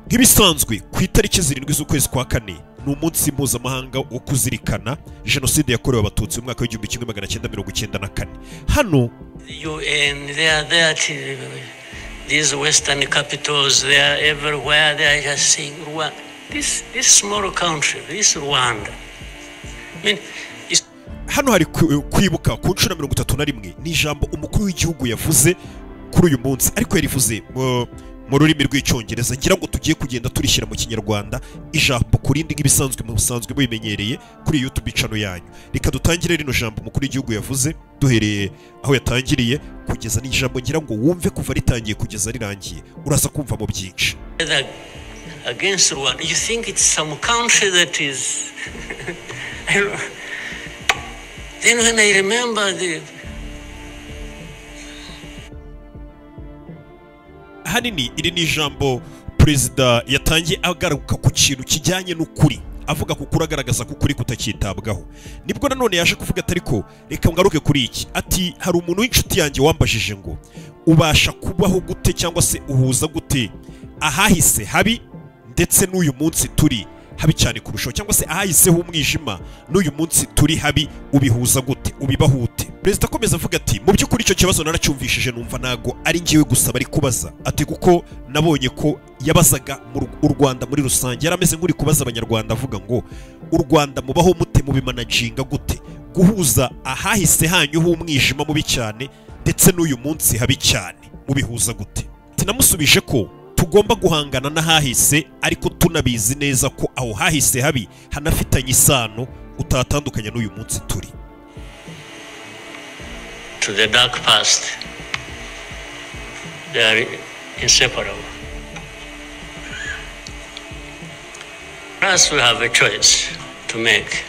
nk'ibisanzwe ku itariki 7 z'ukwezi kwa kane ni umunsi mpuzamahanga wo kuzirikana jenoside yakorewe abatutsi mu mwaka w'1994. hano UN, they are there to these western capitals, they are everywhere, they are just saying Rwanda. This small country, this Rwanda. I mean, hano hari kwibuka ku nshuro 31 ni ijambo umukuru w'igihugu yavuze kuri uyu munsi, ariko yarivuze mu rurimi rw'icyongereza. ngira ngo tugiye kugenda turishyira mu kinyarwanda ijambo kurindi nk'ibisanzwe mu busanzwe bimenyereye kuri YouTube channel yanyu. Reka dutangire rino jambo umukuru w'igihugu yavuze duhereye aho yatangiriye kugeza n'ijambo ngira ngo wumve kuva ritangiye kugeza rirangiye uraza kumva mu byinshi. Against Rwanda, you think it's some country that is then when I remember hanini iri ni ijambo perezida yatangiye agaruka ku kintu kijyanye n'ukuri, avuga ko kuragaragaza ko kuri kutakitabwaho. Nibwo nanone yaje kuvuga atari ko reka ngaruke kuri iki, ati hari umuntu w'inshuti yanjye wambajije ngo ubasha kubaho gute cyangwa se uhuza gute ahahise habi ndetse n'uyu munsi turi habi cyane kurushaho, cyangwa se ahahiseho umwijima n'uyu munsi turi habi ubihuza gute, ubibahute. Perezida akomeza avuga ati mu by'ukuri icyo kibazo naracyumvishije numva nago ari ngiwe gusa bari kubaza, ati kuko nabonye ko yabazaga u Rwanda muri rusange, yarameze nk'uri kubaza abanyarwanda avuga ngo u Rwanda mubaho mute, mubimanaginga gute guhuza ahahise hanyu h'umwijima mubi cyane ndetse n'uyu munsi habi cyane mubihuza gute. Ati namusubije ko tugomba guhangana n'ahahise ariko tunabizi neza ko aho hahise habi hanafitanye isano utatandukanya n'uyu munsi turi. To the dark past, they are inseparable. Plus we have a choice to make.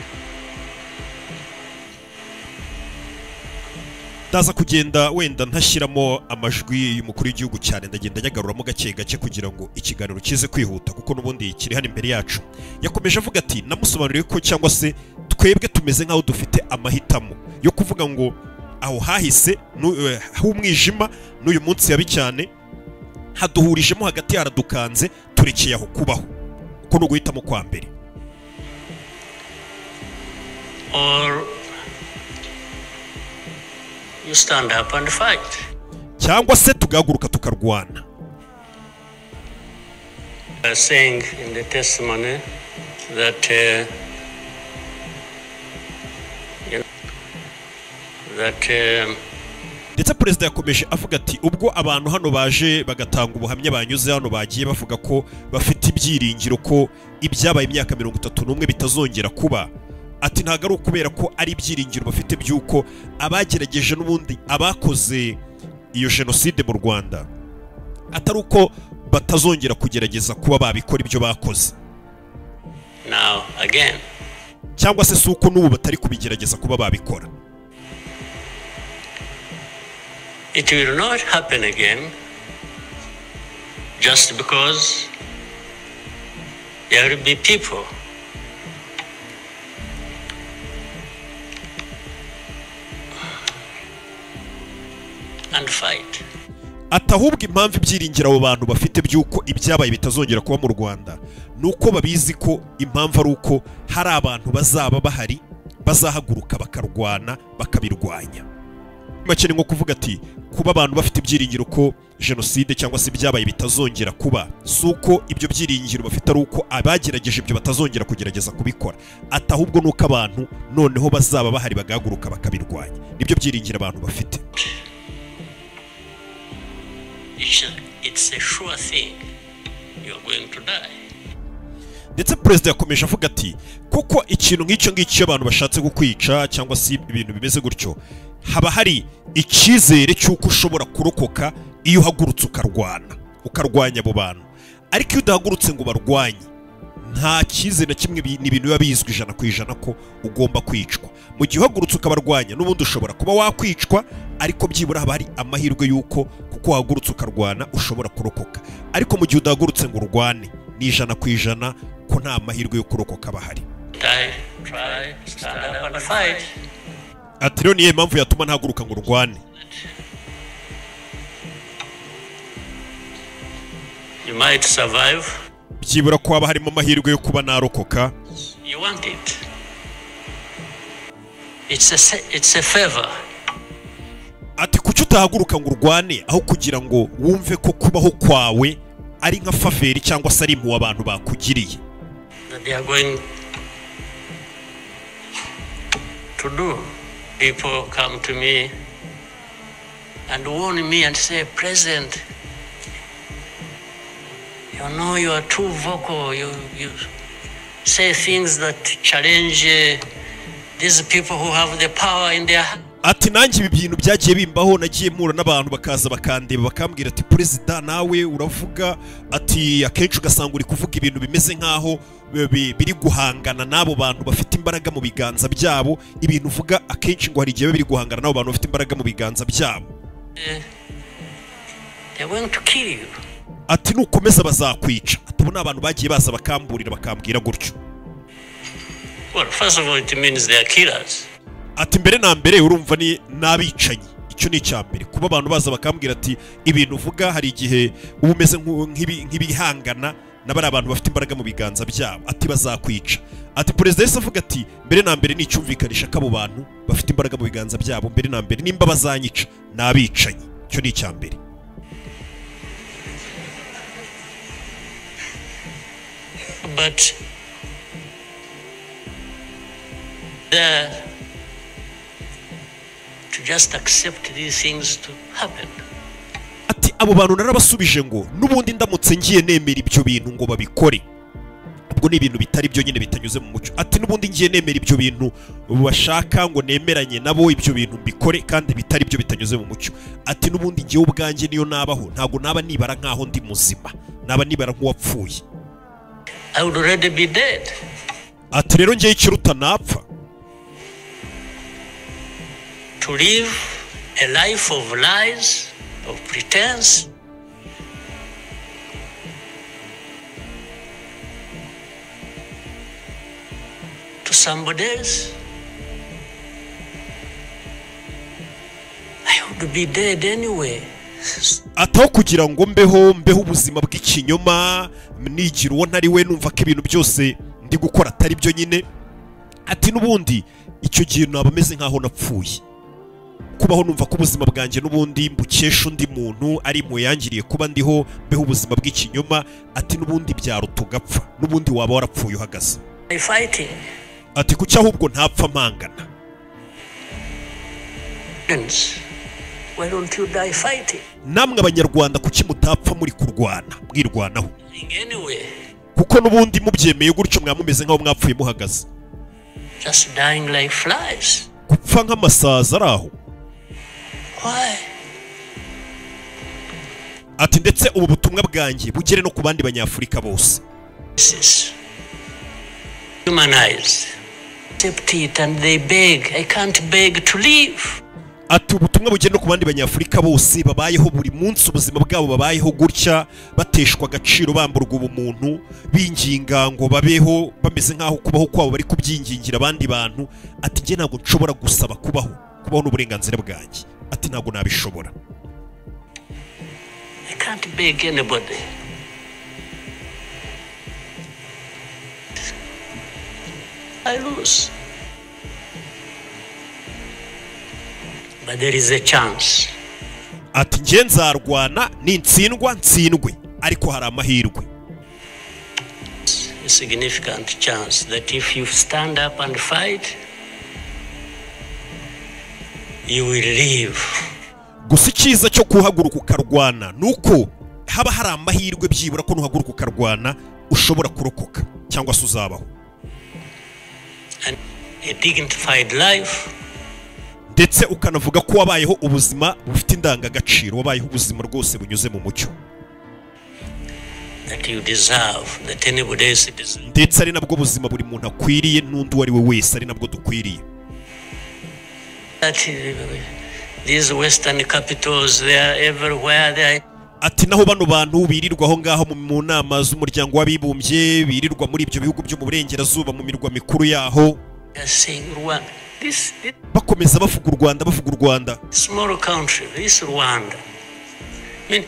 Ndaza kugenda wenda ntashyiramo amajwi y'umukuru w'igihugu cyane, ndagenda nyagaruramo gake gake kugira ngo ikiganiro kize kwihuta kuko nubundi kiri hano imbere yacu. Yakomeje avuga ati namusobanuriye ko cyangwa se twebwe tumeze nkaho dufite amahitamo yo kuvuga ngo aho hahise h'umwijima n'uyu munsi yabi cyane haduhurijemo hagati, haradukanze turekeye aho kubaho, uko no guhitamo kwa mbere. Or you stand up and fight. Cyangwa se tugahaguruka tukarwana. Saying in the testimony that ndetse perezida yakomeje avuga ati ubwo abantu hano baje bagatanga ubuhamya banyuze hano bagiye bavuga ko bafite ibyiringiro ko ibyabaye imyaka 31 bitazongera kuba, ati ntago ari ukubera ko ari ibyiringiro bafite by'uko abagerageje n'ubundi abakoze iyo jenoside mu Rwanda atari uko batazongera kugerageza kuba babikora ibyo bakoze now again, cyangwa se suko n'ubu batari kubigerageza kuba babikora. It will not happen again just because there will be people and fight. Atahubwo impamvu ibyiringira abo bantu bafite by'uko ibyabaye bitazongera kuba mu Rwanda nuko babizi ko impamvu ari uko hari abantu bazaba bahari bazahaguruka bakarwana bakabirwanya. Makene nko kuvuga ati kuba abantu bafite ibyiringiro ko jenoside cyangwa se ibyabaye bitazongera kuba, suko ibyo byiringiro bafite ari uko abagerageje ibyo batazongera kugerageza kubikora, atahubwo nuko abantu noneho bazaba bahari bagahaguruka bakabirwanya. Nibyo byiringiro abantu bafite. It's a sure thing you're going to die. Ndetse perezida yakomeje avuga ati kuko ikintu nk'icyo ngicyo abantu bashatse kukwica cyangwa se ibintu bimeze gutyo haba hari icyizere cy'uko ushobora kurokoka iyo uhagurutse ukarwanya abo bantu, ariko iyo udahagurutse ngo barwanye nta cyizere na kimwe, ni ibintu biba bizwi 100% ko ugomba kwicwa. Mu gihe uhagurutse ukabarwanya n'ubundi ushobora kuba wakwicwa, ariko byibura haba hari amahirwe y'uko kuko uhagurutse ukarwana ushobora kurokoka, ariko mu gihe udahagurutse ngo urwane ni 100% ko nta mahirwe yo kurokoka bahari. Try, stand up and fight. Ati rero niyo mpamvu yatuma ntaguruka ngo urwane. You might survive. byibura ko haba harimo amahirwe yo kuba narokoka. You want it. It's a favor. Ati kuki utahaguruka ngo urwane aho kugira ngo wumve ko kubaho kwawe ari nka faveri cyangwa se ari impuhwe abantu bakugiriye. That they are going to do. People come to me and warn me and say, President, you know you are too vocal. You say things that challenge these people who have the power in their hands. Ati nanjye ibi bintu byagiye bimbaho nagiye mpura n'abantu bakaza bakandeba bakambwira ati Perezida nawe uravuga ati akenshi ugasanga uri kuvuga ibintu bimeze nkaho biri guhangana n'abo bantu bafite imbaraga mu biganza byabo. Ibintu uvuga akenshi ngo hari igihe biri guhangana n'abo bantu bafite imbaraga mu biganza byabo. They're going to kill you. Ati nukomeza bazakwica. Ati bo n'abantu bagiye baza bakamburira bakambwira gutyo. Well, first of all, it means they are killers. Ati mbere na mbere urumva ni nabicanyi. Icyo ni cyambere kuba abantu baza bakambwira ati ibintu uvuga hari igihe ubumeze nk'ibihangana n'abari abantu bafite imbaraga mu biganza byabo. Ati bazakwica. Ati Perezida Yesu avuga ati mbere na mbere n'icyumvikanisha k'abo bantu bafite imbaraga mu biganza byabo mbere na mbere nimba bazanyica nabicanyi. Icyo ni cyambere. But to just accept these things to happen. Ati abo bantu narabasubije ngo nubundi ndamutse ngiye nemera ibyo bintu ngo babikore. Ubwo ni ibintu bitari byo nyine bitanyuze mu mucyo. Ati nubundi ngiye nemera ibyo bintu bashaka ngo nemeranye nabo ibyo bintu mbikore kandi bitari byo bitanyuze mu mucyo. Ati nubundi ngiye ubwanjye niyo nabaho ntago naba nibara nkaho ndi muzima. Naba nibara nk'uwapfuye. I would already be dead. Ati rero ngiye ikiruta napfa. To live a life of lies, of pretense, to somebody else, I would be dead anyway. Ataho kugira ngo mbeho ubuzima bw'ikinyoma nigira uwo ntari we numva ko ibintu byose ndi gukora atari byo nyine. Ati nubundi icyo gihe naba meze nkaho napfuye. Kubaho numva ko ubuzima bwanjye nubundi mbukesha undi muntu ari mu yangiriye kuba ndiho mbeho ubuzima bw'ikinyoma. Ati nubundi byaruta ugapfa nubundi waba warapfuye uhagaze. Ati kuki ahubwo ntapfa mpangana. Why don't you die fighting? Namwe abanyarwanda kuki mutapfa muri kurwana mwirwanaho. Anyway. Kuko nubundi mubyemeye gutyo mwamumeze nkaho mwapfuye muhagaze. Just dying like flies. Gupfa nk'amasaza araho. Why? Ati ndetse ubu butumwa bwanjye bugere no ku bandi banyafurika bose. Humanize. Accept it and they beg. I can't beg to live. Ati ubutumwa bugere no ku bandi banyafurika bose babayeho buri munsi ubuzima bwabo babayeho gutya bateshwa agaciro bamburwa ubumuntu binginga ngo babeho bameze nkaho kubaho kwabo bari kubyingingira abandi bantu. Ati nge ntabwo nshobora gusaba kubaho n'uburenganzira bwanjye. Ati ntabwo nabishobora. I can't beg anybody. I lose. But there is a chance. Ati nge nzarwana nintsindwa ntsindwe ariko hari amahirwe. A significant chance that if you stand up and fight, you will live. Gusa icyiza cyo kuhaguruka ukarwana nuko haba hari amahirwe byibura ko nuhaguruka ukarwana ushobora kurokoka cyangwa se uzabaho. And a dignified life. Ndetse ukanavuga ko wabayeho ubuzima bufite indangagaciro, wabayeho ubuzima rwose bunyuze mu mucyo. That you deserve, that anybody else deserves. Ndetse ari nabwo buzima buri muntu akwiriye n'undi wari we wese ari nabwo dukwiriye. These western capitals, they are everywhere. Ati naho bano bantu birirwa aho ngaho mu nama z'umuryango w'abibumbye birirwa muri ibyo bihugu byo mu burengerazuba mu mirwa mikuru yaho. bakomeza bavuga u Rwanda Small country, this Rwanda. I mean,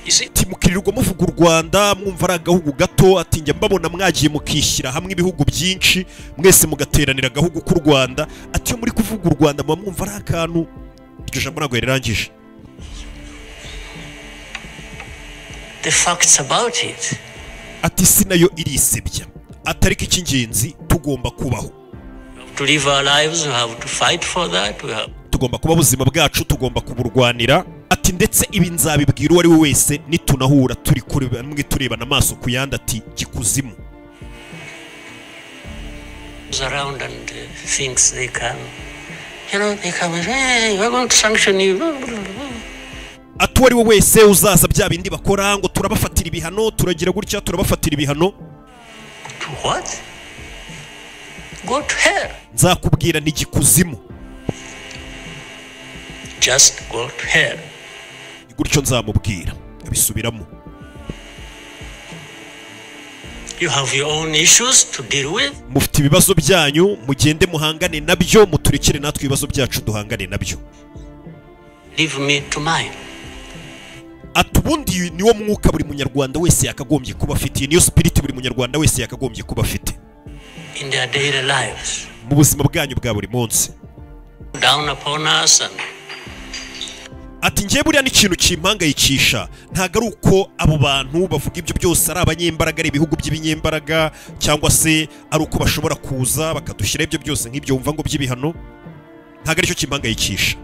ati mukirirwa muvuga u Rwanda mwumva ari agahugu gato, ati njya mbabona mwagiye mukishyira hamwe ibihugu byinshi mwese mugateranira agahugu k'u Rwanda, ati iyo muri kuvuga u Rwanda muba mwumva ari akantu. Iryo jambo ntabwo rirangije. The facts about it. Ati si nayo irisebya, atari ko icy'ingenzi tugomba kubaho. To live our lives, we have to fight for that. Tugomba kuba ubuzima bwacu, tugomba kuburwanira. Ati ndetse ibi nzabibwira uwo ari we wese nitunahura turi turebana amaso ku yandi, ati gikuzimu. Around and thinks they can, they come and say, hey, we're going to sanction you. Ati uwo ari we wese uzaza bya bindi bakora ngo turabafatira ibihano, turagira gutya turabafatira ibihano. To what? Go to hell. Nzakubwira ni gikuzimu. Just go to hell. Gutyo nzamubwira abisubiramo. You have your own issues to deal with. Mufite ibibazo byanyu, mugende muhangane nabyo, muturekere natwe ibibazo byacu duhangane nabyo. Leave me to mine. Ati ubundi niwo mwuka buri munyarwanda wese yakagombye kuba afite, niyo spirit buri munyarwanda wese yakagombye kuba afite in their daily lives, mu buzima bwanyu bwa buri munsi. Down upon us and ati ngiye buriya n'ikintu kimpangayikisha ntago ari uko abo bantu bavuga ibyo byose ari abanyembaraga, ari ibihugu by'ibinyembaraga, cyangwa se ari uko bashobora kuza bakadushyira ibyo byose nk'ibyo wumva ngo by'ibihano. Ntago ari cyo kimpangayikisha.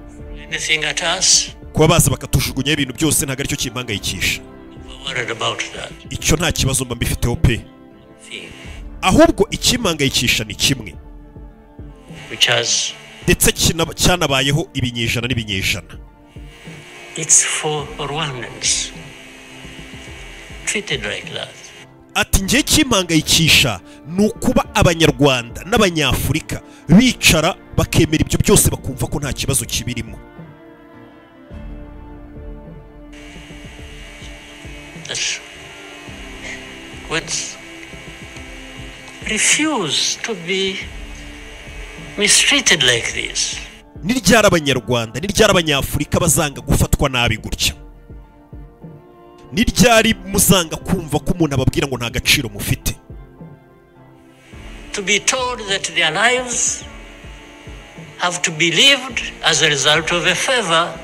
anything at us. Kuba baza bakatujugunya ibintu byose ntago ari cyo kimpangayikisha. Worried about that. Icyo nta kibazo mba mbifiteho pe. Ahubwo ikimpangayikisha ni kimwe, which has ndetse cyanabayeho ibinyejana n'ibinyejana. It's for Rwandans treated like that. Ati ngiye kimpangayikisha ni ukuba abanyarwanda n'abanyafurika bicara bakemera ibyo byose bakumva ko nta kibazo kibirimo. Let's refuse to be mistreated like this. Ni ryari abanyarwanda, ni ryari abanyafurika bazanga gufatwa nabi gutya? Ni ryari muzanga kumva ko umuntu ababwira ngo nta gaciro mufite? To be told that their lives have to be lived as a result of a favor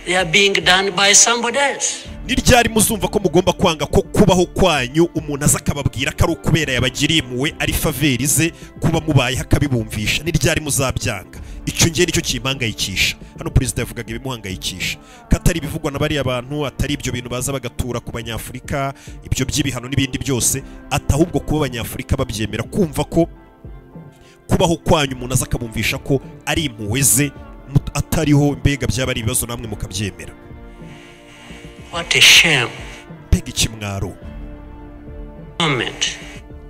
they are being done by somebody else. Ni ryari muzumva ko mugomba kwanga ko kubaho kwanyu umuntu aza akababwira ko ari ukubera yabagiriye muwe ari faveri ze kuba mubaye akabibumvisha? Ni ryari muzabyanga? Icyo ngiye nicyo kimpangayikisha. Hano perezida yavugaga ibimuhangayikisha, katari bivugwa na bari abantu, atari ibyo bintu baza bagatura ku banyafurika, ibyo by'ibihano n'ibindi byose, atahubwo kuba abanyafurika babyemera, kumva ko kubaho kwanyu umuntu aza akabumvisha ko ari impuhwe ze, atariho mbega byaba ari ibibazo namwe mukabyemera. What a shame. Mbega ikimwaro. Moment.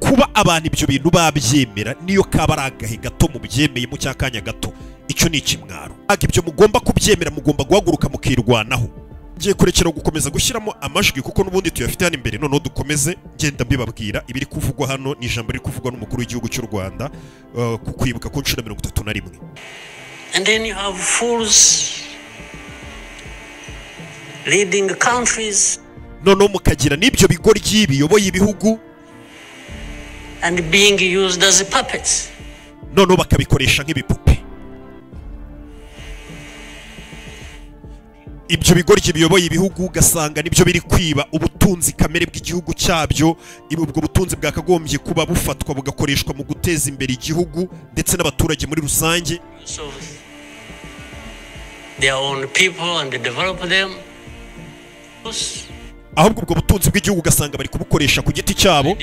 Kuba abantu ibyo bintu babyemera niyo kaba ari agahe gato mu byemeye mu cyakanya gato, icyo ni ikimwaro. Ibyo mugomba kubyemera, mugomba guhaguruka mukirwanaho. Ngiye kurekera gukomeza gushyiramo amajwi kuko n'ubundi tuyafite hano imbere, noneho dukomeze ngenda mbibabwira ibiri kuvugwa hano. Ni ijambo riri kuvugwa n'umukuru w'igihugu cy'u Rwanda ku kwibuka ku nshuro 31. And then you have fools leading countries, noneho mukagira n'ibyo bigoryi biyoboye ibihugu and being used as puppets. Noneho bakabikoresha nk'ibipupe. Ibyo bigoryi biyoboye ibihugu ugasanga nibyo biri kwiba ubutunzi kamere bw'igihugu cyabyo. Ubwo butunzi bwakagombye kuba bufatwa bugakoreshwa mu guteza imbere igihugu ndetse n'abaturage muri rusange. So their own people and develop them. Ahubwo ubwo butunzi bw'igihugu ugasanga bari kubukoresha ku giti cyabo,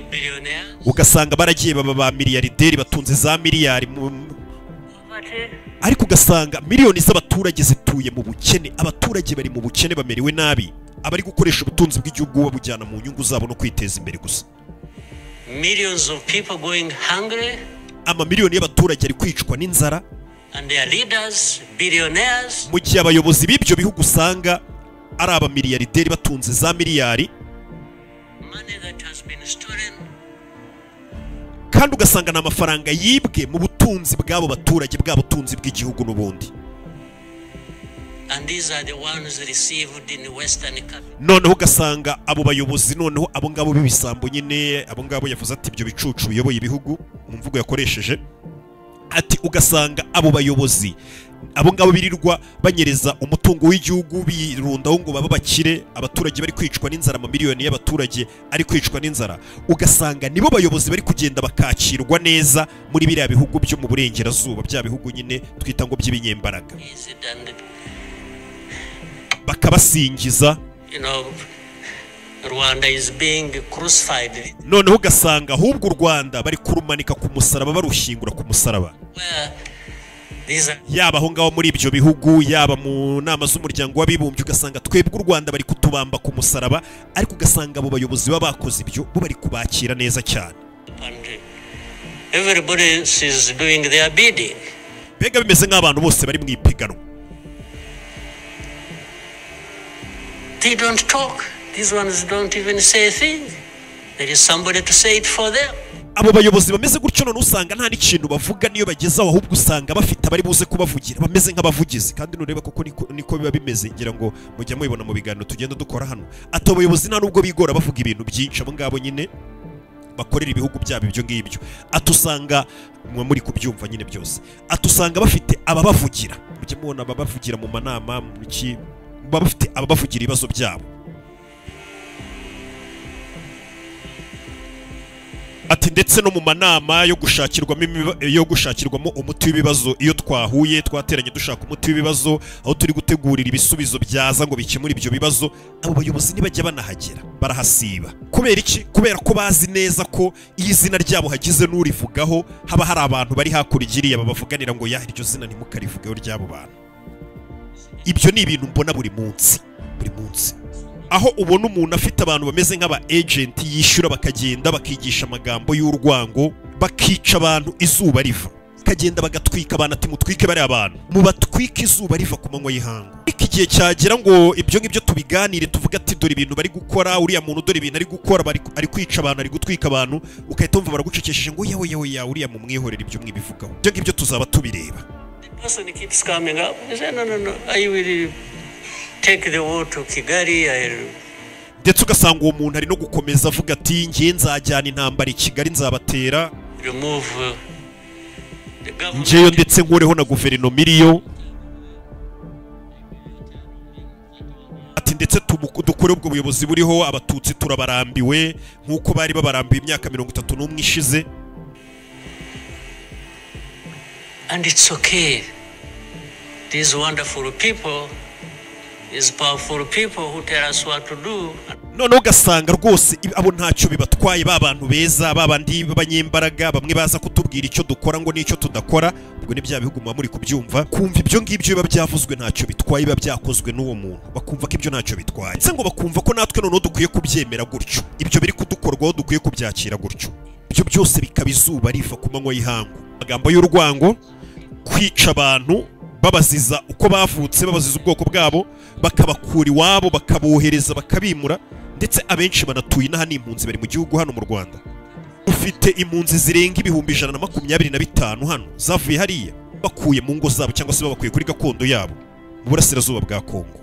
ugasanga baragiye baba ba miliyarderi batunze za miliyari, ariko ugasanga miliyoni z'abaturage zituye mu bukene. Abaturage bari mu bukene bamerewe nabi, abari gukoresha ubutunzi bw'igihugu babujyana mu nyungu zabo no kwiteza imbere gusa. Millions of people going hungry, amamiliyoni y'abaturage ari kwicwa n'inzara, and their leaders billionaires, mu gihe abayobozi b'ibyo bihugu usanga ari abamiliyarderi batunze za miliyari, money that has been stolen, kandi ugasanga ni amafaranga yibwe mu butunzi bw'abo baturage, bwa butunzi bw'igihugu n'ubundi. And these are the ones received in Western capital. noneho ugasanga abo bayobozi noneho abo ngabo b'ibisambo nyine abo ngabo yavuze ati ibyo bicucu biyoboye ibihugu mu mvugo yakoresheje ati ugasanga abo bayobozi abo ngabo birirwa banyereza umutungo w'igihugu birundaho ngo baba bakire abaturage bari kwicwa n'inzara amamiliyoni y'abaturage ari kwicwa n'inzara ugasanga nibo bayobozi bari kugenda bakakirwa neza muri biriya bihugu byo mu burengerazuba bya bihugu nyine twita ngo by'ibinyembaraga bakabasingiza Rwanda is being crucified. noneho ugasanga ahubwo u Rwanda bari kurumanika ku musaraba barushyingura ku musaraba yaba aho ngaho muri ibyo bihugu yaba mu nama z'umuryango w'abibumbye ugasanga twebwe u Rwanda bari kutubamba ku musaraba ariko ugasanga abo bayobozi baba bakoze ibyo bo bari kubakira neza cyane Everybody is doing their bidding. Bega bimeze nk'abantu bose bari mu ipiganwa. They don't talk. These ones don't even say a thing. There is somebody to say it for them. Abo bayobozi bameze gutyo none usanga nta n'ikintu bavuga niyo bagezaho ahubwo usanga bafite abari buze kubavugira bameze nk'abavugizi kandi nureba koko niko biba bimeze ngira ngo mujya mubibona mu biganiro tugenda dukora hano ati abayobozi nta nubwo bigora bavuga ibintu byinshi abo ngabo nyine bakorera ibihugu byabo ibyo ngibyo atusanga muri kubyumva nyine byose atusanga bafite ababavugira mujye mubona ababavugira mu manama mu ki bafite ababavugira ibibazo byabo ati ndetse no mu manama yo gushakirwamo umuti w'ibibazo iyo twahuye twateranye dushaka umuti w'ibibazo aho turi gutegurira ibisubizo byaza ngo bikemure ibyo bibazo abo bayobozi nibajya banahagera barahasiba kubera iki kubera ko bazi neza ko iyi zina ryabo hagize n'urivugaho haba hari abantu bari hakurigiriye babavuganira ngo ya iryo zina ntimukarivugeho ryabo bantu ibyo ni ibintu mbona buri munsi aho ubona umuntu afite abantu bameze nk'aba agent yishyura bakagenda bakigisha amagambo y'urwango bakica abantu izuba riva kagenda bagatwika abantu ati mutwike bari abantu mu batwika izuba riva ku manywa y'ihanga igihe cyagera ngo ibyo ngibyo tubiganire tuvuga ati dore ibintu bari gukora uriya muntu dore ibintu ari gukora ari kwica abantu ari gutwika abantu ukahita wumva baragucecesheje ngo yewe uriya mu mwihorera ibyo mwibivugaho ibyo ngibyo tuzaba tubireba person keeps coming up and say no I will take the war to Kigali. Ndetse ugasanga uwo muntu ari no gukomeza avuga ati ngiye nzajyana intambara i Kigali nzabatera ngeyo ndetse nkureho na guverinoma iriyo ati ndetse dukore ubwo buyobozi buriho abatutsi turabarambiwe nk'uko bari babarambiwe imyaka 31 ishize. And it's okay. These wonderful people, these powerful people who tell us what to do. None ugasanga rwose abo ntacyo bibatwaye babantu beza babandi b'abanyembaraga bamwe baza kutubwira icyo dukora ngo n'icyo tudakora ubwo ni bya bihugu muri kubyumva kumva ibyo ngibyo biba byavuzwe ntacyo bitwaye biba byakozwe n'uwo muntu bakumva ko ibyo ntacyo bitwaye se ngo bakumva ko natwe none dukwiye kubyemera gutyo ibyo biri kudukorwaho dukwiye kubyakira gutyo ibyo byose bikaba izuba riva ku manywa y'ihangu amagambo y'urwango kwica abantu babaziza uko bavutse babaziza ubwoko bwabo bakabakura iwabo bakabohereza bakabimura ndetse abenshi banatuye n'aha n'impunzi bari mu gihugu hano mu Rwanda ufite impunzi zirenga 125 hano zavuye hariya bakuye mu ngo zabo cyangwa se babakuye kuri gakondo yabo mu burasirazuba bwa Kongo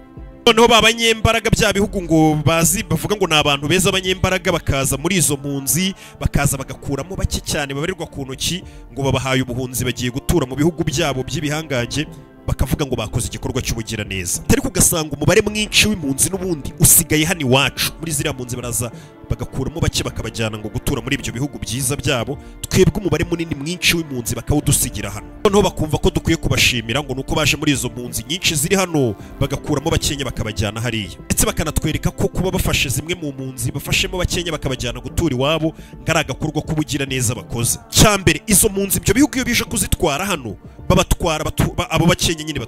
noneho babanyembaraga bya bihugu ngo bazi bavuga ngo nabantu beza abanyembaraga bakaza muri izo mpunzi bakaza bagakuramo bake cyane babarirwa ku ntoki ngo babahaye ubuhunzi bagiye gutura mu bihugu byabo by'ibihangage bakavuga ngo bakoze igikorwa cy'ubugira neza ariko ugasanga umubare mwinshi w'impunzi n'ubundi usigaye hano iwacu muri ziriya mpunzi baraza bagakuramo bake bakabajyana ngo gutura muri ibyo bihugu byiza byabo twebwe umubare munini mwinshi w'impunzi bakawudusigira hano noneho bakumva ko dukwiye kubashimira ngo nuko baje muri izo mpunzi nyinshi ziri hano bagakuramo bakenya bakabajyana hariya ndetse bakanatwereka ko kuba bafashe zimwe mu mpunzi bafashemo bakenya bakabajyana gutura iwabo ngari agakorwa k'ubugira neza bakoze cyambere izo mpunzi ibyo bihugu iyo bije kuzitwara hano babatwara abo bakenya nyine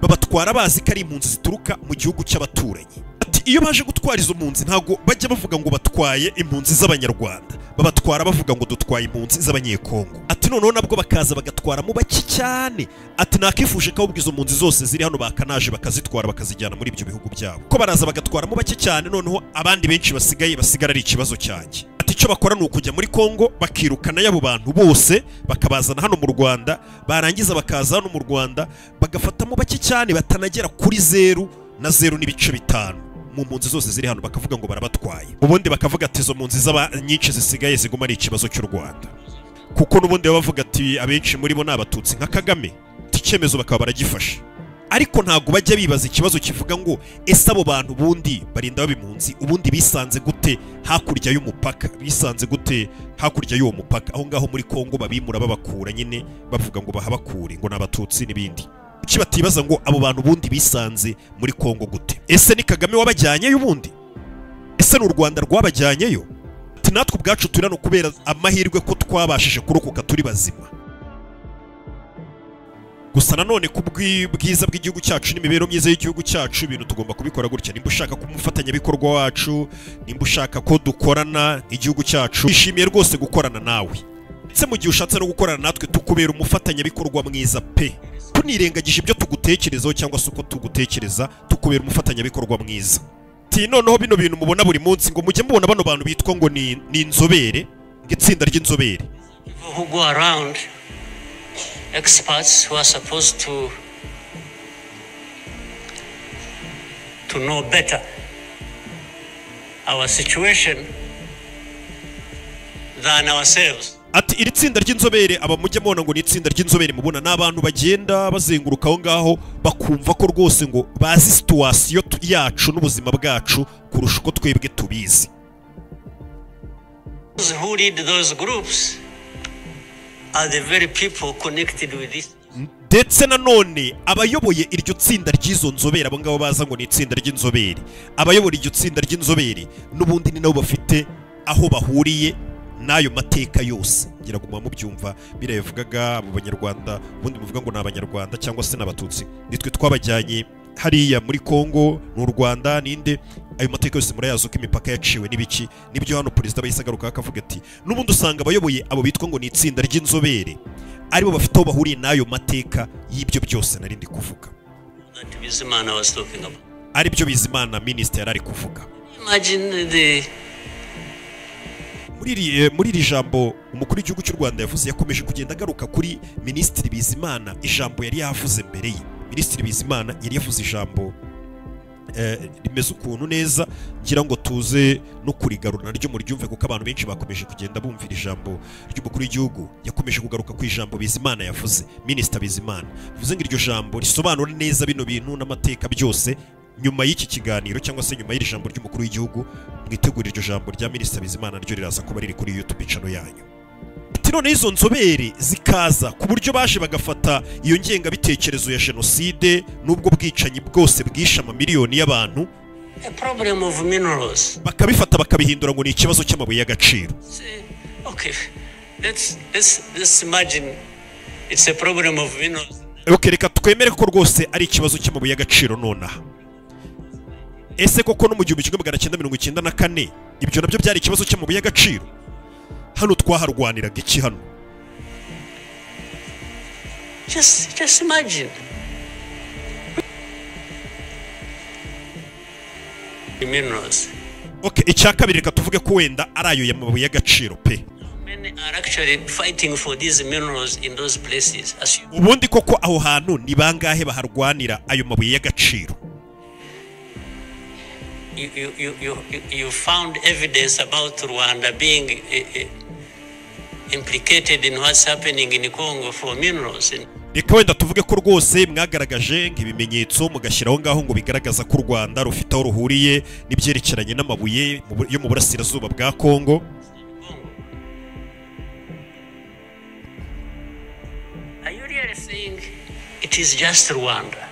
babatwara bazi ko ari impunzi zituruka mu gihugu cy'abaturanyi ati iyo baje gutwara izo mpunzi ntago bajya bavuga ngo batwaye impunzi z'abanyarwanda babatwara bavuga ngo dutwaye impunzi z'abanyekongo ati noneho nabwo bakaza bagatwara mu baki cyane ati nakifuje ko ubwo izo mpunzi zose ziri hano bakanaje bakazitwara bakazijyana muri ibyo bihugu byabo ko baraza bagatwara mu baki cyane noneho abandi benshi basigara ari ikibazo cyanjye ati icyo bakora ni ukujya muri Kongo bakirukana y'abo bantu bose bakabazana hano mu Rwanda, barangiza bakaza hano mu Rwanda bagafatamo bake cyane batanagera kuri 0 na 0.5 mu mpunzi zose ziri hano, bakavuga ngo barabatwaye. Ubundi bakavuga ati izo mpunzi zaba nyinshi zisigaye ziguma ari ikibazo cy'u Rwanda, kuko n'ubundi bavuga ati abenshi muri bo n'abatutsi nka Kagame, icyemezo bakaba baragifashe. Ariko ntago bajya bibaza ikibazo kivuga ngo ese abo bantu bundi barinda babimpunzi ubundi bisanze gute hakurya y'umupaka, bisanze gute hakurya y'uwo mupaka aho ngaho muri Kongo babimura babakura nyine bavuga ngo bahabakure ngo n'abatutsi n'ibindi. Kuki batibaza ngo abo bantu bundi bisanze muri Kongo gute? Ese ni Kagame wabajyanyeyo ubundi? Ese n'u Rwanda rwabajyanyeyo? Ati natwe ubwacu turano kubera amahirwe ko twabashije kurokoka turi bazima. Gusa nanone kubw'ibwiza bw'igihugu cyacu n'imibereho myiza y'igihugu cyacu ibintu tugomba kubikora gutya. Nimba ushaka kumufatanya bikorwa wacu, nimba ushaka ko dukorana igihugu cyacu, ishimiye rwose gukorana nawe. Ndetse mu gihe ushatse no gukorana natwe tukubera umufatanya bikorwa mwiza pe. Tunirengagije ibyo tugutekerezaho cyangwa se uko tugutekereza, tukubera umufatanya bikorwa mwiza. Noneho bino bintu mubona buri munsi ngo mujye mubona bano bantu bitwa ngo ni inzobere, ngitsinda ry'inzobere. Who go around, experts who are supposed to know better our situation than ourselves. Ati iri tsinda ry'inzobere aba mujye mubona ngo ni itsinda ry'inzobere mubona n'abantu bagenda bazenguruka aho ngaho bakumva ko rwose ngo bazi situation yacu n'ubuzima bwacu kurusha uko twebwe tubizi. Those who lead those groups are the very people connected with this. Ndetse nanone abayoboye iryo tsinda ry'izo nzobere abo ngabo baza ngo ni itsinda ry'inzobere, abayobora iryo tsinda ry'inzobere n'ubundi ni nabo bafite aho bahuriye n'ayo mateka yose. Ngira ngo mubyumva biravugaga abo banyarwanda ubundi muvuga ngo n'abanyarwanda cyangwa se n'abatutsi nitwe twabajyanye hariya muri Kongo n'u Rwanda ninde, ayo mateka yose murayazo ko imipaka yaciwe n'ibiki. Nibyo hano president bayisagaruka akavuga ati n'ubundi usanga abayoboye abo bitwa ngo ni itsinda ry'inzobere aribo bafite aho bahuriye n'ayo mateka y'ibyo byose narindi kuvuga. That Bizimana was talking about. Ari byo Bizimana minister yarari kuvuga. Imagine the muri iri jambo umukuru w'igihugu cy'u Rwanda yavuze, yakomeje kugenda agaruka kuri Minisitiri Bizimana ijambo yari yavuze mbere ye. Minisitiri Bizimana yari yavuze ijambo rimeze ukuntu neza, ngira ngo tuze no kurigarura naryo mu ryumve kuko abantu benshi bakomeje kugenda bumvira ijambo ry'umukuru w'igihugu. Yakomeje kugaruka ku ijambo Bizimana yavuze, Minister Bizimana bivuze ngo iryo jambo risobanura neza bino bintu n'amateka byose. Nyuma y'iki kiganiro cyangwa se nyuma y'iri jambo ry'umukuru w'igihugu mwitegura iryo jambo rya Minister Bizimana ryo riraza kuba riri kuri YouTube channel yanyu. None izo nzobere zikaza ku buryo baje bagafata iyo ngenga bitekerezo ya genocide n'ubwo bwicanyi bwose bwisha amamiliyoni y'abantu, a problem of minerals, bakabifata bakabihindura ngo ni ikibazo cy'amabuye y'agaciro. Okay, let's imagine it's a problem of minerals. Okay, reka twemere ko rwose ari ikibazo cy'amabuye y'agaciro nonaha. Ese koko no mu 1994 ibyo nabyo byari ikibazo cy'amabuye y'agaciro? Hano twaharwaniraga iki hano? Just imagine. Minerals. Okay, icya kabiri reka tuvuge ko wenda ari ayo y'amabuye y'agaciro pe. Many are actually fighting for these minerals in those places. Ubundi koko aho hantu ni bangahe baharwanira ayo mabuye y'agaciro? You found evidence about Rwanda being implicated in what's happening in Congo for minerals. Reka wenda tuvuge ko rwose mwagaragaje nk'ibimenyetso mugashyiraho ngaho ngo bigaragaza ko u Rwanda rufite aho ruhuriye n'ibyerekeranye n'amabuye yo mu burasirazuba bwa Kongo. Are you really saying it is just Rwanda?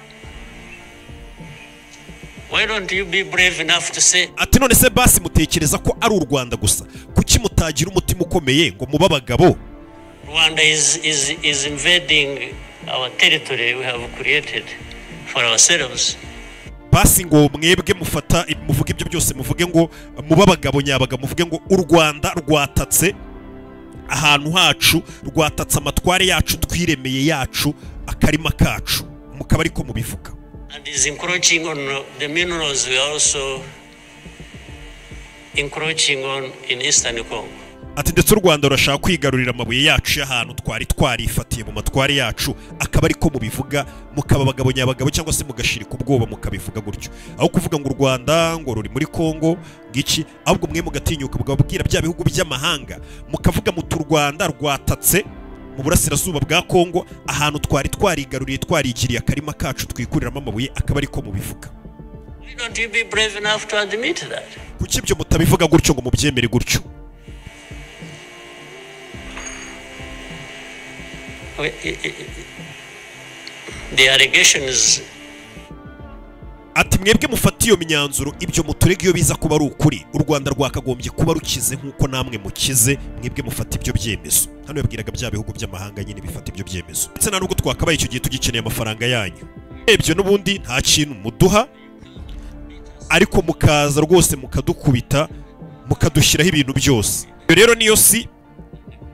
Why don't you be brave enough to say? Ati none se basi mutekereza ko ari u Rwanda gusa, kuki mutagira umutima ukomeye ngo muba abagabo? Rwanda is invading our territory we have created for ourselves. Basi ngo mwebwe mufata muvuge ibyo byose, muvuge ngo muba abagabo nyabaga, muvuge ngo u Rwanda rwatatse ahantu hacu, rwatatse amatware yacu twiremeye yacu, akarima kacu, mukaba ariko mubivuga. And is encroaching on the minerals we are also encroaching on in Eastern Congo. ati ndetse u Rwanda rurashaka kwigarurira amabuye yacu y'ahantu twari twarifatiye mu matwari yacu, akaba ariko mubivuga mukaba abagabo nyabagabo cyangwa se mugashirika ubwoba mukabivuga gutyo, aho kuvuga ngo u Rwanda ngo ruri muri Congo ngiki, ahubwo mwe mugatinyuka mugabwira bya bihugu by'amahanga mukavuga mutu Rwanda rwatatse mu burasirazuba bwa Congo ahantu twari twarigaruriye twarigiriye akarima kacu twikuriramo amabuye, akaba ariko mubivuga. Why don't you be brave enough to admit that? Kuki ibyo mutabivuga gutyo ngo mubyemere gutyo? The allegations. Ati mwebwe mufata iyo myanzuro, ibyo muturega iyo biza kuba ari ukuri, u Rwanda rwakagombye kuba rukize nk'uko namwe mukize, mwebwe mufata ibyo byemezo. Hano yabwiraga bya bihugu by'amahanga nyine bifata ibyo byemezo, ndetse na nubwo twakabaye icyo gihe tugikeneye amafaranga yanyu, ibyo n'ubundi nta kintu muduha, ariko mukaza rwose mukadukubita mukadushyiraho ibintu byose. Iyo rero niyo si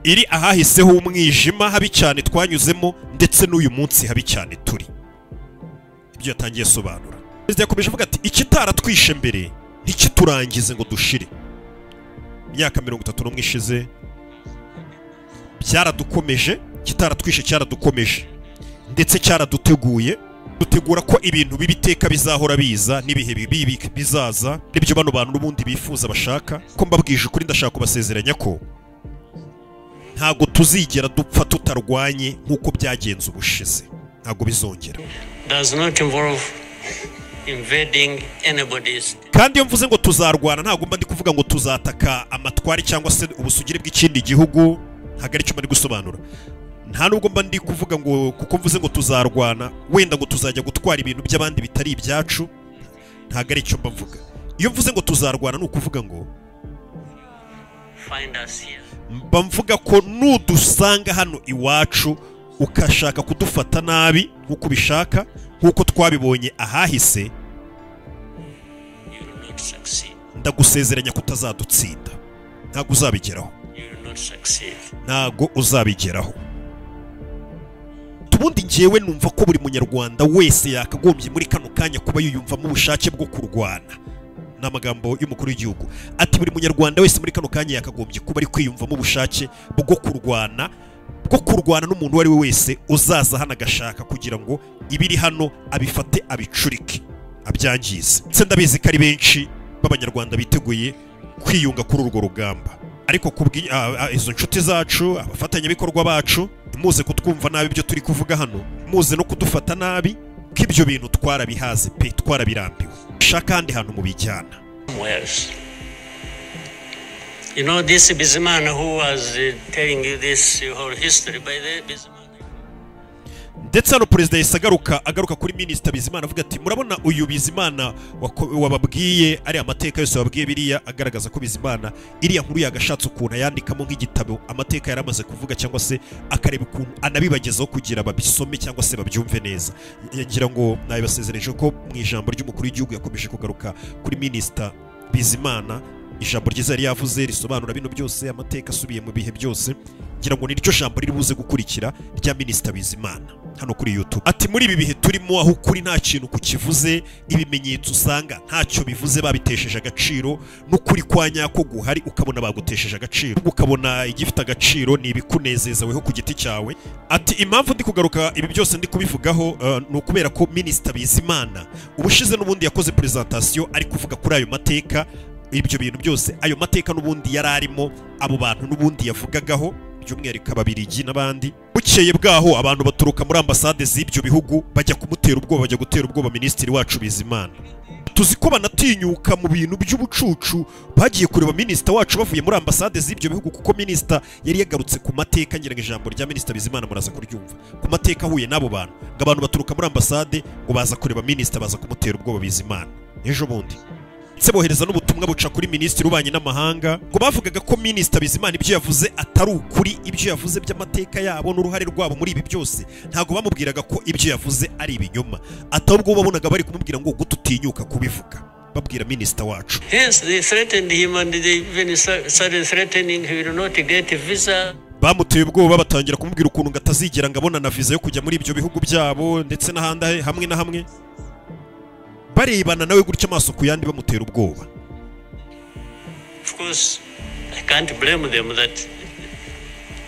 iri ahahiseho umwijima habi cyane twanyuzemo, ndetse n'uyu munsi habi cyane turi. Ibyo yatangiye sobanura. Perezida yakomeje avuga ati ikitaratwishe mbere ntikiturangize ngo dushire. Imyaka 31 ishize byaradukomeje, kitaratwishe cyaradukomeje, ndetse cyaraduteguye, dutegura ko ibintu bibiteka bizahora biza n'ibihe bibi bizaza, nibyo bano bantu n'ubundi bifuza bashaka. Ko mbabwije ukuri ndashaka kubasezeranya ko ntago tuzigera dupfa tutarwanye nk'uko byagenze ubushize, ntago bizongera. Does not involve invading anybody's. Kandi iyo mvuze ngo tuzarwana ntago mba ndi kuvuga ngo tuzataka amatwari cyangwa se ubusugire bw'ikindi gihugu, ntago ari cyo mba ndi gusobanura. Nta nubwo mba ndi kuvuga ngo kuko mvuze ngo tuzarwana wenda ngo tuzajya gutwara ibintu by'abandi bitari ibyacu, ntago ari cyo mba mvuga. Iyo mvuze ngo tuzarwana ni ukuvuga ngo Find us here. mba mvuga ko nudusanga hano iwacu ukashaka kudufata nabi nk'uko ubishaka, nk'uko twabibonye ahahise, You will not succeed. ndagusezeranya kutazadutsinda. Ntago uzabigeraho, You will not succeed. ntago uzabigeraho. Tubundi ngewe numva ko buri munyarwanda wese yakagombye muri kano kanya kuba yiyumvamo ubushake bwo kurwana. N'amagambo y'umukuru w'igihugu ati buri munyarwanda wese muri kano kanya yakagombye kuba ari kwiyumvamo ubushake bwo kurwana n'umuntu wari we wese uzaza hano agashaka kugira ngo ibiri hano abifate abicurike abyangize. Ndetse ndabizi ko ari benshi b'abanyarwanda biteguye kwiyunga kuri urwo rugamba, ariko izo nshuti zacu, abafatanyabikorwa bacu, muze kutwumva nabi ibyo turi kuvuga hano, muze no kudufata nabi, ko ibyo bintu twarabihaze pe, twarabirambiwe. Shaka handi hantu mubijyana. You know this Bizimana who was telling you this whole history by the Bizimana. Ndetse hano perezida yahise agaruka kuri Minisita Bizimana avuga ati murabona uyu Bizimana wababwiye ari amateka yose wababwiye biriya agaragaza ko Bizimana iriya nkuru yagashatse ukuntu yandikamo nk'igitabo amateka yaramaze kuvuga, cyangwa se akareba ukuntu anabibagezaho kugira babisome cyangwa se babyumve neza. Ngira ngo nabibasezereje ko mu ijambo ry'umukuru w'igihugu yakomeje kugaruka kuri Minisita Bizimana, ijambo ryiza yari yavuze risobanura bino byose, amateka asubiye mu bihe byose. Ngira ngo niryo jambo riri buze gukurikira rya Minisita Bizimana hano kuri YouTube. Ati muri ibi bihe turimo aho kuri nta kintu kukivuze, ibimenyetso usanga ntacyo bivuze, babitesheje agaciro, n'ukuri kwa nyako guhari ukabona bagutesheje agaciro, ukabona igifite agaciro ni ibikunezeza weho ku giti cyawe. Ati impamvu ndi kugaruka ibi byose ndi kubivugaho ni ukubera ko Minisita Bizimana ubushize n'ubundi yakoze presentation ari kuvuga kuri ayo mateka, ibyo bintu byose, ayo mateka n'ubundi yari arimo abo bantu n'ubundi yavugagaho, by'umwihariko ababirigi n'abandi. Bukeye bwaho abantu baturuka muri ambasade z'ibyo bihugu bajya kumutera ubwoba, bajya gutera ubwoba Minisitiri wacu Bizimana. Tuzi ko banatinyuka mu bintu by'ubucucu, bagiye kureba Minisita wacu bavuye muri ambasade z'ibyo bihugu, kuko Minisita yari yagarutse ku mateka. Ngira ngo ijambo rya Minisita Bizimana muraza kuryumva, ku mateka ahuye n'abo bantu, ngo abantu baturuka muri ambasade ngo baza kureba Minisita, baza kumutera ubwoba Bizimana. Ejo bundi se bohereza n'ubutumwa buca kuri Minisitiri ubanye n'amahanga, ngo bavugaga ko Minisita Bizimana ibyo yavuze atari ukuri, ibyo yavuze by'amateka yabo n'uruhare rwabo muri ibi byose ntago bamubwiraga ko ibyo yavuze ari ibinyoma, atabwo babonaga bari kumubwira ngo gututinyuka kubivuga, babwira Minisita wacu. Yes, they threatened him and they even started threatening he will not get a visa. Bamuteye ubwoba batangira kumubwira ukuntu ngatazigera ngabona na visa yo kujya muri ibyo bihugu byabo, ndetse n'ahandi hamwe na hamwe barebana nawe gutya amaso ku yandi bamutera ubwoba. course, I can't blame them that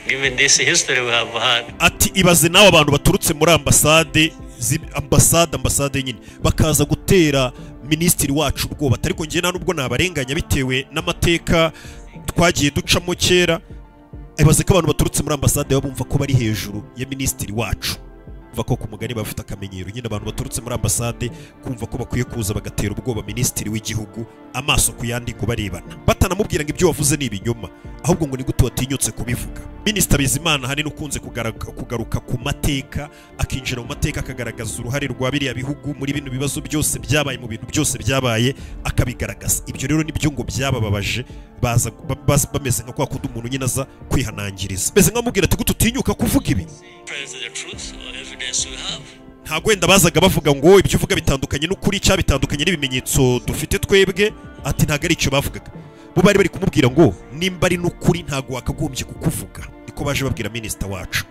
given this history we have had. Ati ibaze nawe abantu baturutse muri ambasade nyine bakaza gutera minisitiri wacu ubwoba, ariko ngiye nubwo nabarenganya bitewe n'amateka twagiye ducamo kera. Ibaze ko abantu baturutse muri ambasade bumva ko bari hejuru ya minisitiri wacu, kumva ko ku mugani bafite akamenyero nyine abantu baturutse muri ambasade kumva ko bakwiye kuza bagatera ubwoba minisitiri w'igihugu, amaso ku yandi ngo barebana, batanamubwira ngo ibyo wavuze ni ibinyoma, ahubwo ngo ni gute watinyutse kubivuga. Minisitiri Bizimana hanini ukunze kugaruka ku mateka, akinjira mu mateka akagaragaza uruhare rwa biriya bihugu muri bino bibazo byose byabaye, mu bintu byose byabaye akabigaragaza. Ibyo rero nibyo ngo byabababaje, baza bameze nka kwa kundi umuntu nyine aza kwihanangiriza, beze nkamubwira ati gututinyuka kuvuga ibi. Ntabwo wenda bazaga bavuga ngo ibyo uvuga bitandukanye n'ukuri cyangwa bitandukanye n'ibimenyetso dufite twebwe, ati ntabwo ari icyo bavugaga. Bo bari bari kumubwira ngo nimba ari n'ukuri ntabwo wakagombye kukuvuga, niko baje babwira minisita wacu.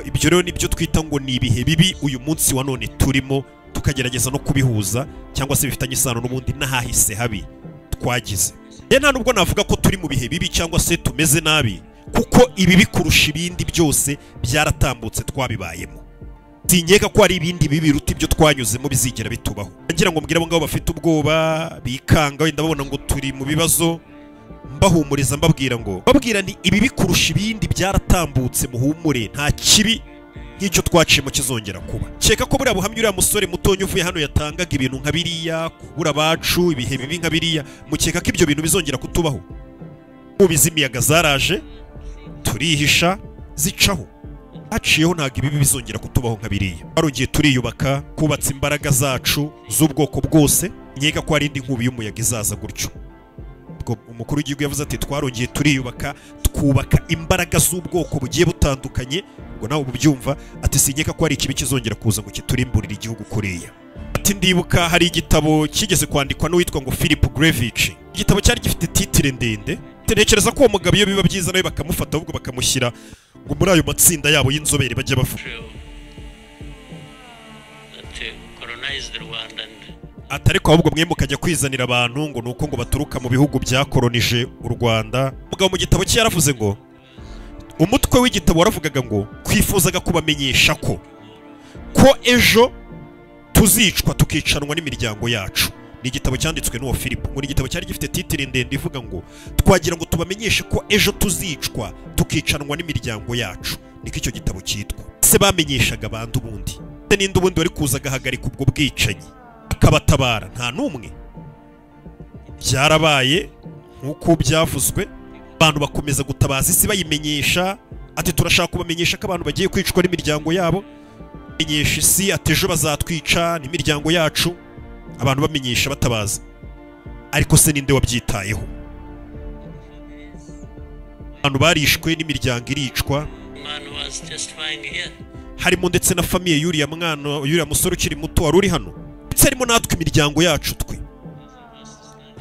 Ibyo rero nibyo twita ngo ni ibihe bibi uyu munsi wa none turimo, tukagerageza no kubihuza cyangwa se bifitanye isano n'ubundi n'ahahise habi twagize. Nta nubwo navuga ko turi mu bihe bibi cyangwa se tumeze nabi, kuko ibi bikurusha ibindi byose byaratambutse twabibayemo. Tinyeka ko ari ibindi bibi biruta ibyo twanyuzemo bizigera bitubaho. Ngira ngo mbwira abo ngabo bafite ubwoba bikanga wenda babona ngo turi mu bibazo, mbahumuriza mbabwira ni ibi bikurusha ibindi byaratambutse, muhumure, nta kibi nk'icyo twaciyemo kizongera kuba. Cyeka ko buriya buhamya uriya musore mutonya uvuye hano yatangaga ibintu nka biriya, kubura bacu, ibihe bibi nka biriya, mukeka ko ibyo bintu bizongera kutubaho? Mubizi imiyaga zaraje turihisha zicaho, haciyeho ntabwo ibibi bizongera kutubaho nka biriya. Barongeye turiyubaka, kubatsa imbaraga zacu z'ubwoko bwose, nkeka ko hari indi nkubi y'umuyaga izaza gutyo. Umukuru w'igihugu yavuze ati twarongeye turiyubaka, twubaka imbaraga z'ubwoko bugiye butandukanye, ngo nawe ubyumva, ati sinkeka ko hari ikibi kizongera kuza ngo kiturimburire igihugu kuriya. Ati ndibuka hari igitabo kigeze kwandikwa n'uwitwa ngo Philip Grevich, igitabo cyari gifite titire ndende. Tekereza ko uwo mugabo iyo biba byiza nawe bakamufata ahubwo bakamushyira ngo muri ayo matsinda yabo y'inzobere bajya bavuga. Atariko ahubwo mwe mukajya kwizanira abantu ngo nuko ngo baturuka mu bihugu byakolonije u Rwanda. Mugabo mu gitabo cye yaravuze ngo, umutwe w'igitabo waravugaga ngo kwifuzaga kubamenyesha ko ejo tuzicwa tukicanwa n'imiryango yacu. Ni igitabo cyanditswe n'uwo Philip. Muri igitabo cyari gifite titire ndende ivuga ngo twagira ngo tubamenyeshe ko ejo tuzicwa tukicanwa n'imiryango yacu. Niko icyo gitabo cyitwa. Se bamenyeshaga abantu ubundi, n'indi ubundi wari kuza agahagarika ubwo bwicanyi akabatabara, nta n'umwe. Byarabaye nk'uko byavuzwe, abantu bakomeza gutabaza isi bayimenyesha, ati turashaka kubamenyesha ko abantu bagiye kwicwa n'imiryango yabo, menyesha isi ati ejo bazatwica n'imiryango yacu, abantu bamenyesha batabaza. Ariko se ninde wabyitayeho? Abantu barishwe n'imiryango iricwa, harimo ndetse na famiye yuriya musore ukiri muto wari uri hano, ndetse harimo natwe imiryango yacu,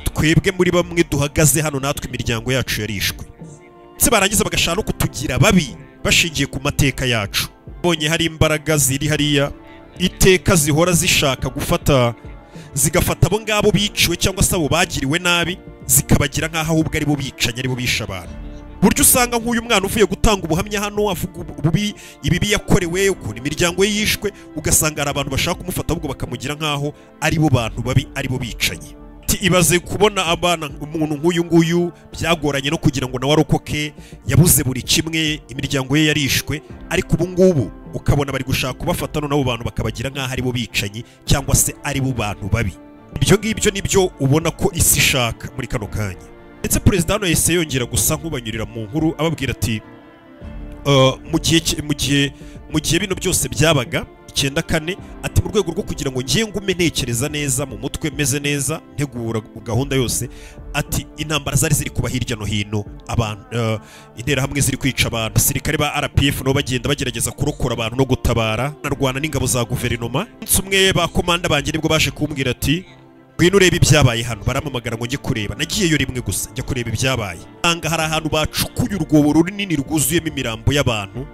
twebwe muri bamwe duhagaze hano natwe imiryango yacu yarishwe. Se barangiza bagashaka no kutugira babi bashingiye ku mateka yacu. Bonye hari imbaraga ziri hariya iteka zihora zishaka zigafata abo ngabo biciwe cyangwa se abo bagiriwe nabi, zikabagira nk'aho ahubwo ari bo bicanye, ari bo bisha abantu. Buryo usanga nk'uyu mwana uvuye gutanga ubuhamya hano avuga ibibi yakorewe, ukuntu imiryango ye yishwe, ugasanga ari abantu bashaka kumufata ahubwo bakamugira nk'aho ari bo bantu babi, ari bo bicanye. Ibaze kubona abana umuntu nk'uyu nguyu byagoranye no kugira ngo nawe arokoke, yabuze buri kimwe, imiryango ye yarishwe, ariko ubu ngubu ukabona bari gushaka kubafata n'abo bantu bakabagira nk'aho ari bo bicanyi cyangwa se ari bo bantu babi. Ibyo ngibyo nibyo ubona ko isi ishaka muri kano kanya. Ndetse perezida hano yahise yongera gusa nk'ubanyurira mu nkuru ababwira ati mu gihe bino byose byabaga 94, ati mu rwego rwo kugira ngo ngiye ngume ntekereza neza mu mutwe meze neza ntegura gahunda yose, ati intambara zari ziri kuba hirya no hino, abantu intera hamwe ziri kwica abantu, abasirikare ba RPF no bagenda bagerageza kurokora abantu no gutabara narwana n'ingabo za guverinoma. Umwe ba komanda banjye nibwo baje kumbwira ati ngwino urebe ibyabaye hano, baramamagara ngo njye kureba. Nagiyeyo rimwe gusa njya kureba ibyabaye, anga hari ahantu bacukuye urwobo runini rwuzuyemo imirambo y'abantu,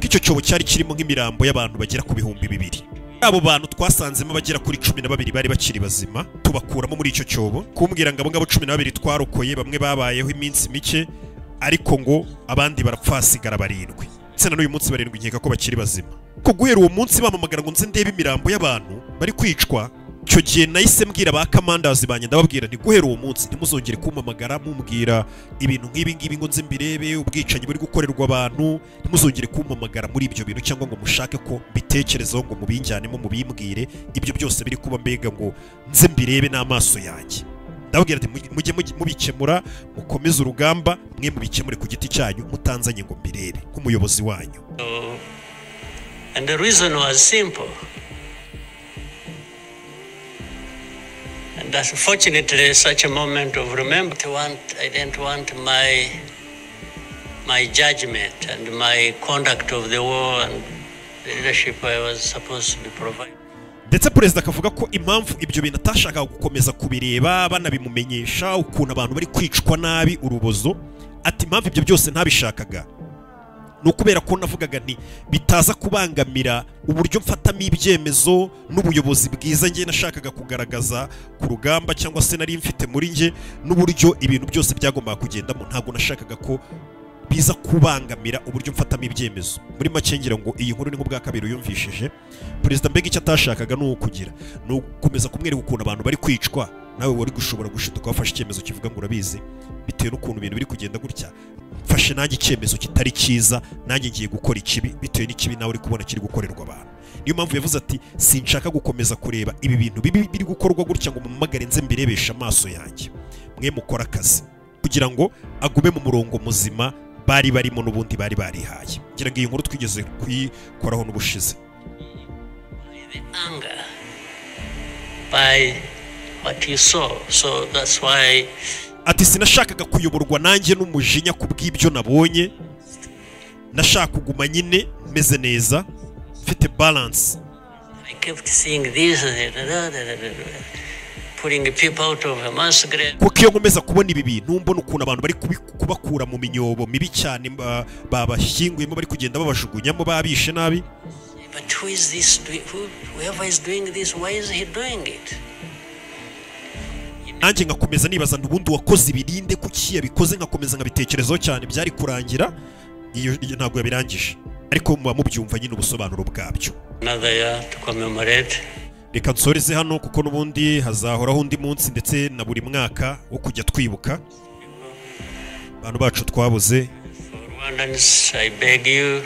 icyo cyobo cyari kirimo nk'imirambo y'abantu bagera ku 2,000. abo bantu twasanzemo bagera kuri 12 bari bakiri bazima tubakuramo muri icyo cyobo kumbwira ngo abo ngabo 12 twarokoye bamwe babayeho iminsi mike ariko ngo abandi barapfasigara barindwi ndetse na n'uyu munsi barindwi nkeka ko bakiri bazima ko guhera uwo munsi bamamagara ngo nze ndebe imirambo y'abantu bari kwicwa cyo gihe nahise mbwira ba commanders banye ndababwira nti guhera uwo munsi ntimuzongere kumamagara mumbwira ibintu nk'ibi ngibi ngo nze mbirebe ubwicanyi buri gukorerwa abantu ntimuzongere kumamagara muri ibyo bintu cyangwa ngo mushake ko bitekerezaho ngo mubinjyanemo mubimbwire ibyo byose biri kuba mbega ngo nze mbirebe n'amaso yanjye ndababwira ati mujye mubikemura mukomeze urugamba mwe mubikemure ku giti cyanyu mutanzanye ngo mbirebe nk'umuyobozi wanyu. And the reason was simple. And unfortunately, such a moment of remembrance, I didn't want my judgment and my conduct of the war and the leadership I was supposed to be providing. Ndetse perezida akavuga ko impamvu ibyo bintu atashakaga gukomeza kubireba banabimumenyesha ukuntu abantu bari kwicwa nabi urubozo ati impamvu ibyo byose ntabishakaga nukubera ko navugaga nti bitaza kubangamira uburyo mfatamo ibyemezo n'ubuyobozi bwiza ngiye nashakaga kugaragaza ku rugamba cyangwa se nari mfite muri nge n'uburyo ibintu byose byagombaga kugendamo ntago nashakaga ko biza kubangamira uburyo mfatamo ibyemezo muri macengira ngo iyi nkuru ni nk'ubwa kabiri uyumvishije perezida mbega icyo atashakaga no kugira no gukomeza kumwereka ukuntu abantu bari kwicwa nawe wari gushobora gushituka wafashe icyemezo kivuga ngo urabizi bitewe n'ukuntu ibintu biri kugenda gutya mfashe nanjye icyemezo kitari cyiza nanjye ngiye gukora ikibi bitewe n'ikibi nawe uri kubona kiri gukorerwa abantu. Niyo mpamvu yavuze ati sinshaka gukomeza kureba ibi bintu biri gukorwa gutya ngo mumagare nze mbirebesha amaso yanjye mwe mukora akazi kugira ngo agume mu murongo muzima bari barimo n'ubundi bari barihaye. Ngira ngo iyi nkuru twigeze kuyikoraho n'ubushize. By what you saw, so that's why ati sinashakaga kuyoborwa nanjye n'umujinya kubw'ibyo nabonye nashaka kuguma nyine meze neza mfite balance. I kept seeing this putting people out of a massacre. Kuko iyo nkomeza kubona ibi bintu mbona ukuntu abantu bari kubakura mu minyobo mibi cyane babashyinguyemo bari kugenda babajugunyamo babishe nabi. But who is this? Whoever is doing this, why is he doing it? Nanjye ngakomeza nibaza n'ubundi wakoze ibirinde kuki yabikoze ngakomeza ngabitekerezaho cyane byari kurangira iyo ntabwo yabirangije ariko muba mubyumva nyine ubusobanuro bwabyo. Another year to commemorate. Reka nsoreze hano kuko n'ubundi hazahoraho undi munsi ndetse na buri mwaka wo kujya twibuka abantu bacu twabuze. Rwandans, I beg you.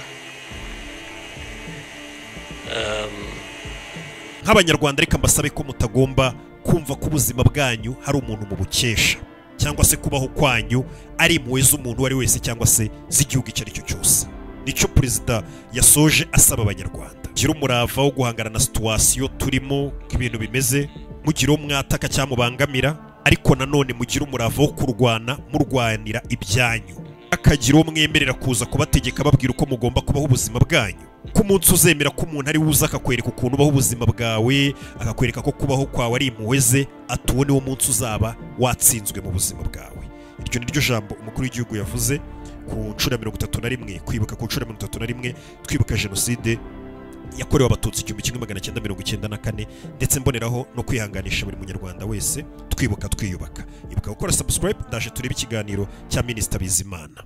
Nk'abanyarwanda reka mbasabe ko mutagomba kumva ko ubuzima bwanyu hari umuntu mu bukesha cyangwa se kubaho kwanyu ari impuhwe z'umuntu uwo ari wese cyangwa se z'igihugu icyo ari cyo cyose. Nicyo perezida yasoje asaba abanyarwanda gira umurava wo guhangana na situwasiyo turimo ibintu bimeze mugira umwataka cyamubangamira ariko nanone mugira umurava wo kurwana murwanira ibyanyu akagira umwemerera kuza kubategeka babwira uko mugomba kubaho ubuzima bwanyu ko umunsi uzemera ko umuntu ari wuza akakwereka ukuntu ubaho ubuzima bwawe akakwereka ko kubaho kwawe ari impuhwe ze atuwe niwo munsi uzaba watsinzwe mu buzima bwawe. Iryo ni ryo jambo umukuru w'igihugu yavuze ku nshuro 31 kwibuka ku nshuro 31 twibuka jenoside yakorewe abatutsi 1994 ndetse mboneraho no kwihanganisha buri munyarwanda wese twibuka twiyubaka. Ibuka gukora subscribe ndaje turebe ikiganiro cya Minisita Bizimana.